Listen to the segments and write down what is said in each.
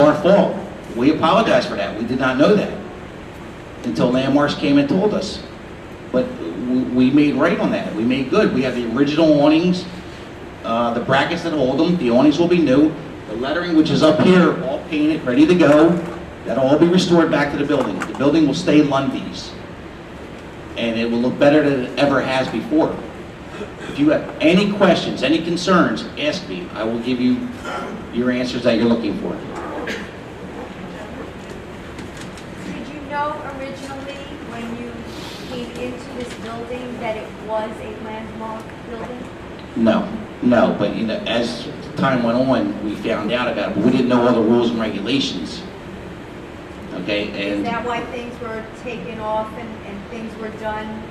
Our fault. We apologize for that. We did not know that until Landmarks came and told us. But we made right on that. We made good. We have the original awnings, the brackets that hold them. The awnings will be new. The lettering, which is up here, all painted, ready to go. That'll all be restored back to the building. The building will stay Lundys. And it will look better than it ever has before. If you have any questions, any concerns, ask me. I will give you your answers that you're looking for. Did you know originally when you came into this building that it was a landmark building? No, but you know, as time went on, we found out about it, but we didn't know all the rules and regulations. Okay, and is that why things were taken off and things were done?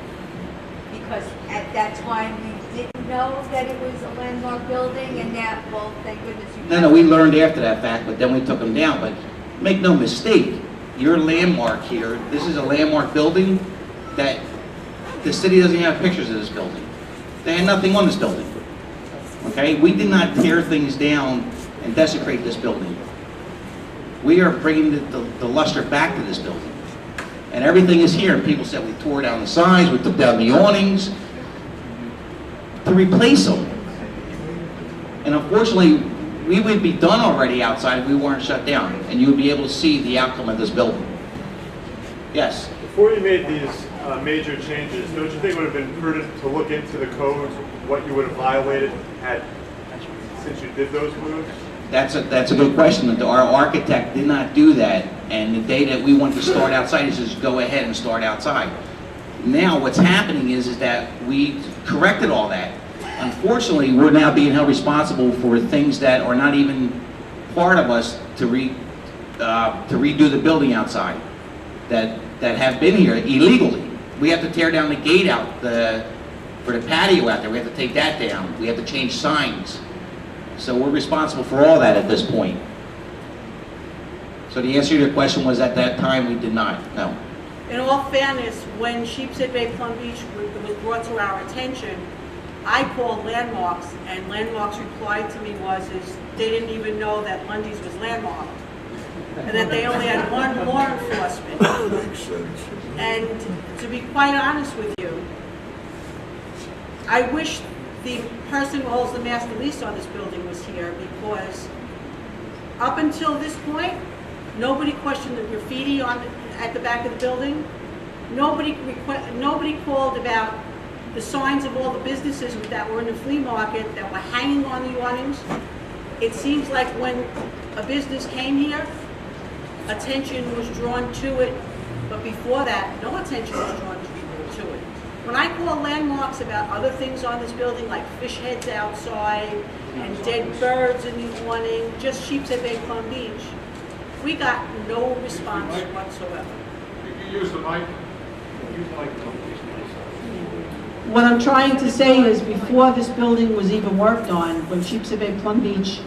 Because at that time we didn't know that it was a landmark building, and now, well, thank goodness you. no, we learned after that fact, but then we took them down. But make no mistake, your landmark here, this is a landmark building that the city doesn't even have pictures of this building. They had nothing on this building. Okay, we did not tear things down and desecrate this building. We are bringing the luster back to this building. And everything is here. And people said we tore down the signs, we took down the awnings to replace them. And unfortunately, we would be done already outside if we weren't shut down. And you would be able to see the outcome of this building. Yes? Before you made these major changes, don't you think it would have been prudent to look into the code, what you would have violated since you did those moves? That's a good question. Our architect did not do that, and the day that we wanted to start outside, he says, go ahead and start outside. Now what's happening is that we corrected all that. Unfortunately, we're now being held responsible for things that are not even part of us to redo the building outside that have been here illegally. We have to tear down the gate out for the patio out there. We have to take that down. We have to change signs. So we're responsible for all that at this point. So the answer to your question was at that time we did not, no. In all fairness, when Sheepshead Bay Plum Beach was brought to our attention, I called Landmarks, and Landmarks' reply to me was they didn't even know that Lundys was landmarked, and that they only had one law enforcement. And to be quite honest with you, I wish the person who holds the master lease on this building was here, because up until this point, nobody questioned the graffiti at the back of the building. Nobody called about the signs of all the businesses that were in the flea market that were hanging on the awnings. It seems like when a business came here, attention was drawn to it, but before that, no attention was drawn to it. When I call Landmarks about other things on this building, like fish heads outside and dead birds in the awning, just Sheepshead Bay Plum Beach, we got no response whatsoever. You use the mic. Use the mic. What I'm trying to say is, before this building was even worked on, when Sheepshead Bay Plum Beach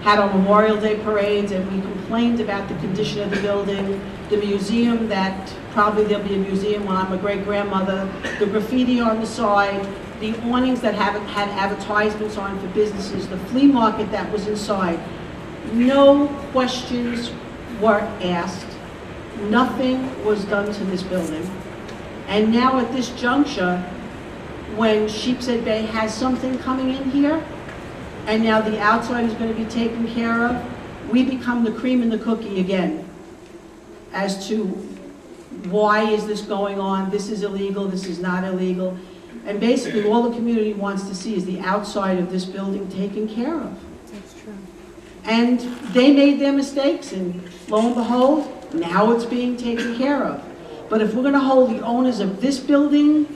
had our Memorial Day parades and we complained about the condition of the building, the museum that probably there'll be a museum when I'm a great-grandmother, the graffiti on the side, the awnings that had advertisements on for businesses, the flea market that was inside. No questions were asked. Nothing was done to this building. And now at this juncture, when Sheepshead Bay has something coming in here, and now the outside is going to be taken care of, we become the cream in the cookie again as to why is this going on, this is illegal, this is not illegal. And basically all the community wants to see is the outside of this building taken care of. That's true. And they made their mistakes, and lo and behold, now it's being taken care of. But if we're going to hold the owners of this building,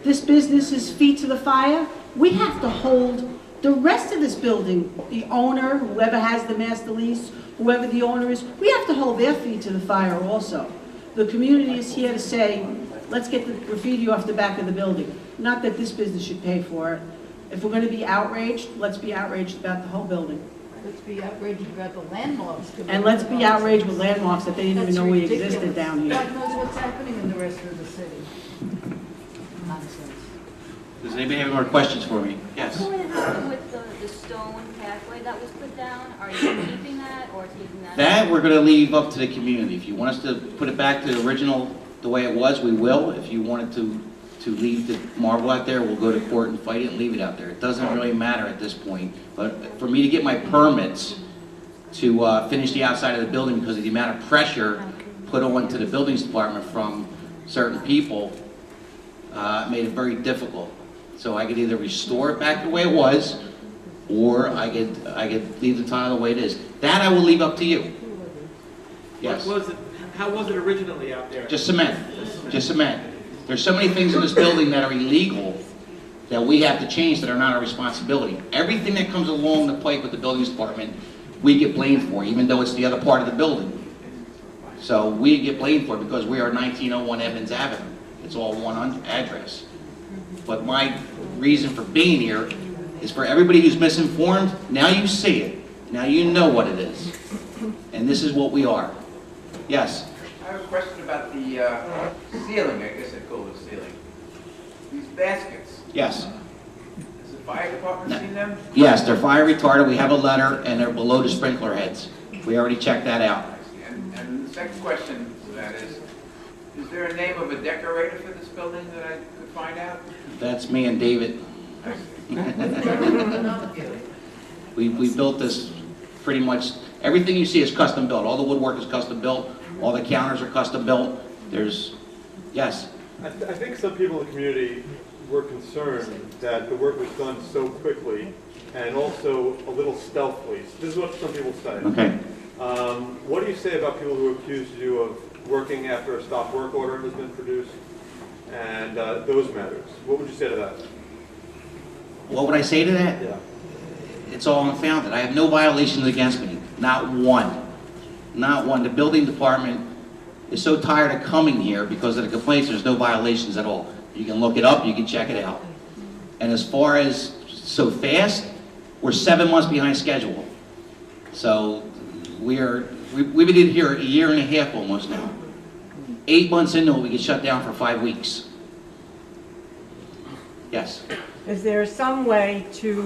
this business's feet to the fire, we have to hold the rest of this building, the owner, whoever has the master lease, whoever the owner is, we have to hold their feet to the fire also. The community is here to say, let's get the graffiti off the back of the building. Not that this business should pay for it. If we're going to be outraged, let's be outraged about the whole building. Let's be outraged about the landmarks. And let's be outraged with landmarks that they didn't even know we existed down here. God knows what's happening in the rest of the city. Nonsense. Does anybody have any more questions for me? Yes. What happened with the the stone pathway that was put down, are you keeping that or taking that? That we're gonna leave up to the community. If you want us to put it back to the original, the way it was, we will. If you wanted to leave the marble out there, we'll go to court and fight it and leave it out there. It doesn't really matter at this point. But for me to get my permits to finish the outside of the building because of the amount of pressure put on to the buildings department from certain people, made it very difficult. So I could either restore it back the way it was, or I could leave the tile the way it is. That I will leave up to you. Yes. How was it originally out there? Just cement. Just cement. There's so many things in this building that are illegal that we have to change that are not our responsibility. Everything that comes along the pipe with the buildings department, we get blamed for, even though it's the other part of the building. So we get blamed for it because we are 1901 Evans Avenue. It's all one address. But my reason for being here is for everybody who's misinformed. Now you see it. Now you know what it is. And this is what we are. Yes? I have a question about the ceiling, I guess I'd call it ceiling. These baskets, Yes. has the fire department seen them? Yes, they're fire retardant. We have a letter, and they're below the sprinkler heads. We already checked that out. I see. And the second question to that is there a name of a decorator for this building that I could find out? That's me and David. I see. We built this pretty much, everything you see is custom built. All the woodwork is custom built. All the counters are custom built. There's, yes. I think some people in the community were concerned that the work was done so quickly and also a little stealthily. This is what some people say. Okay. What do you say about people who accuse you of working after a stop work order has been produced and those matters? What would you say to that? What would I say to that? Yeah. It's all unfounded. I have no violations against me. Not one. Not one. The building department is so tired of coming here because of the complaints. There's no violations at all. You can look it up. You can check it out. And as far as so fast, we're 7 months behind schedule. So we've been in here a year and a half almost now. 8 months into it, we get shut down for 5 weeks. Yes. Is there some way to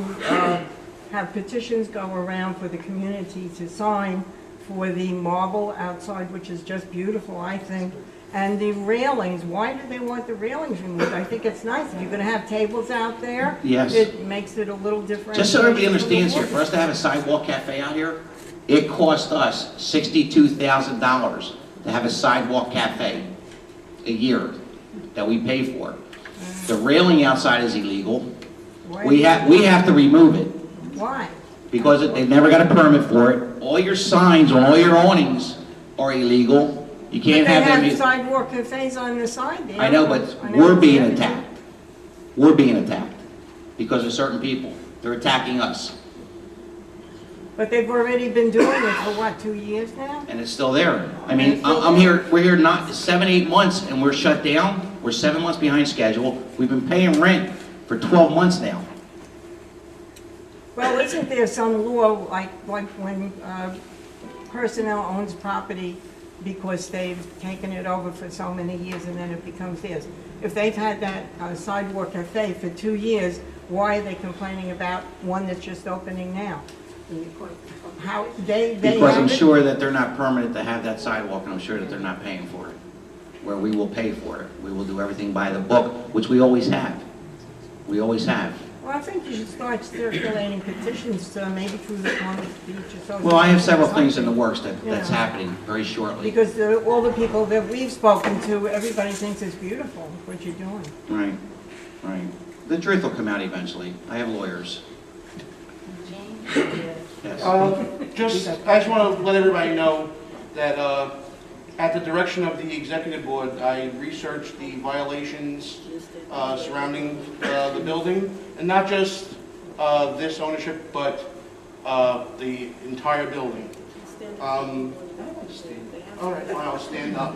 have petitions go around for the community to sign for the marble outside, which is just beautiful, I think, and the railings? Why do they want the railings removed? I think it's nice. If you're going to have tables out there, Yes. it makes it a little different. Just so everybody understands here, for us to have a sidewalk cafe out here, it cost us $62,000 to have a sidewalk cafe a year that we pay for. The railing outside is illegal. We have to remove it Why? because they never got a permit for it. All your signs on all your awnings are illegal. You can't But have they them. have sidewalk cafes on the side there. I know, but I we're never being see anything. attacked. We're being attacked because of certain people. They're attacking us. But they've already been doing it for what, 2 years now? And it's still there. I mean, we're here not 7, 8 months and we're shut down. We're 7 months behind schedule. We've been paying rent for 12 months now. Well, isn't there some law, like when personnel owns property because they've taken it over for so many years and then it becomes theirs? If they've had that sidewalk cafe for 2 years, why are they complaining about one that's just opening now? How, they Because I'm have it? sure that they're not permanent to have that sidewalk, and I'm sure that they're not paying for it. Where we will pay for it. We will do everything by the book, which we always have. We always have. Well, I think you should start circulating petitions, maybe through the Palm Beach Association. Well, I have several things in the works that's Yeah. happening very shortly. Because all the people that we've spoken to, everybody thinks it's beautiful, what you're doing. Right, right. The truth will come out eventually. I have lawyers. Yes. I just want to let everybody know that at the direction of the executive board, I researched the violations surrounding the building, and not just this ownership, but the entire building. All right, fine, I'll stand up.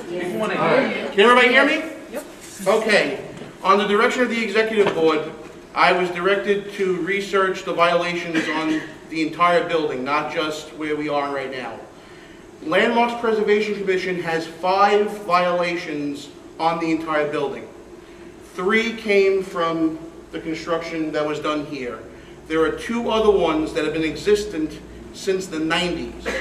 People want to hear you. Can everybody hear me? Yep. Okay. On the direction of the executive board, I was directed to research the violations on the entire building, not just where we are right now. Landmarks Preservation Commission has 5 violations on the entire building. 3 came from the construction that was done here. There are two other ones that have been existent since the 90s.